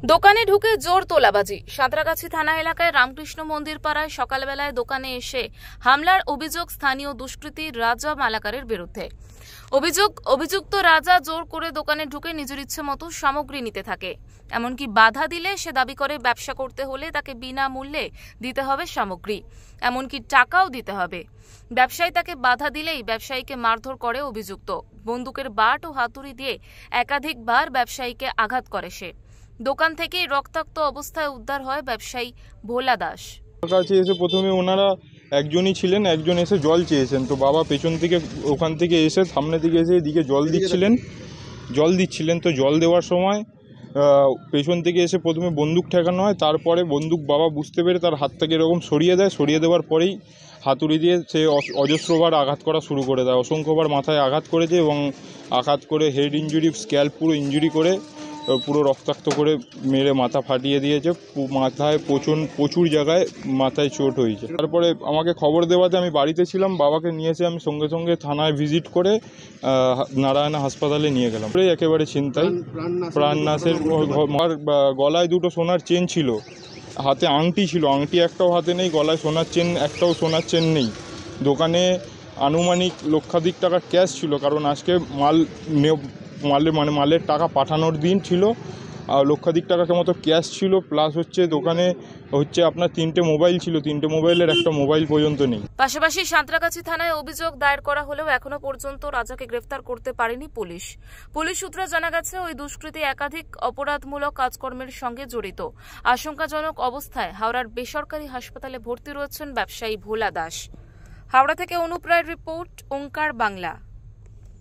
দোকানে ঢুকে জোর তোলাবাজি। সাঁতরাগাছি থানা এলাকায় রামকৃষ্ণ মন্দির পাড়ায় সকালবেলায় দোকানে এসে হামলার অভিযোগ স্থানীয় দুষ্কৃতী রাজা মালাকারের বিরুদ্ধে। অভিযুক্ত রাজা জোর করে দোকানে ঢুকে নিজের ইচ্ছে মতো সামগ্রী নিতে থাকে। এমনকি বাধা দিলে সে দাবি করে ব্যবসা করতে হলে তাকে বিনামূল্যে দিতে হবে সামগ্রী, এমনকি টাকাও দিতে হবে। ব্যবসায়ী তাকে বাধা দিলেই ব্যবসায়ীকে মারধর করে অভিযুক্ত। বন্দুকের বাট ও হাতুড়ি দিয়ে একাধিকবার ব্যবসায়ীকে আঘাত করে সে। দোকান থেকে রক্তাক্ত অবস্থায় উদ্ধার হয় ব্যবসায়ী ভোলা দাস। কাছে এসে প্রথমে ওনারা একজনই ছিলেন, একজন এসে জল চেয়েছেন। তো বাবা পেছন থেকে ওখান থেকে এসে সামনে দিকে এসে এদিকে জল দিচ্ছিলেন। তো জল দেওয়ার সময় পেছন থেকে এসে প্রথমে বন্দুক ঠেকানো হয়। তারপরে বন্দুক বাবা বুঝতে পেরে তার হাত থেকে এরকম সরিয়ে দেওয়ার পরেই হাতুড়ি দিয়ে সে অজস্রবার আঘাত করা শুরু করে দেয়। অসংখ্যবার মাথায় আঘাত করেছে এবং আঘাত করে হেড ইঞ্জুরি, স্ক্যাল্প পুরো ইঞ্জুরি করে পুরো রক্তাক্ত করে মেরে মাথা ফাটিয়ে দিয়েছে। মাথায় প্রচুর জায়গায় মাথায় চোট হয়েছে। তারপরে আমাকে খবর দেওয়াতে আমি বাড়িতে ছিলাম। বাবাকে নিয়ে এসে আমি সঙ্গে সঙ্গে থানায় ভিজিট করে নারায়ণা হাসপাতালে নিয়ে গেলাম। একেবারে ছিনতাই, প্রাণনাশের। গলায় দুটো সোনার চেন ছিল, হাতে আংটি ছিল, আংটি একটাও হাতে নেই, গলায় সোনার চেন একটাও সোনার চেন নেই। দোকানে আনুমানিক লক্ষাধিক টাকার ক্যাশ ছিল, কারণ আজকে মালের টাকা পাঠানোর দিন ছিল। আর লক্ষাধিক টাকার মতো ক্যাশ ছিল, প্লাস দোকানে আপনার 3টে মোবাইল ছিল, 3টে মোবাইলের একটা মোবাইল পর্যন্ত নেই। পাশাপাশি সাঁতরাগাছি থানায় অভিযোগ দায়ের করা হলেও এখনো পর্যন্ত রাজাকে গ্রেফতার করতে পারেনি পুলিশ। পুলিশ সূত্রে জানা গেছে ওই দুষ্কৃতী একাধিক অপরাধমূলক কাজকর্মের সঙ্গে জড়িত। আশঙ্কাজনক অবস্থায় হাওড়ার বেসরকারি হাসপাতালে ভর্তি রয়েছেন ব্যবসায়ী ভোলা দাস। হাওড়া থেকে অনুপ রায়ের রিপোর্ট, ওঙ্কার বাংলা।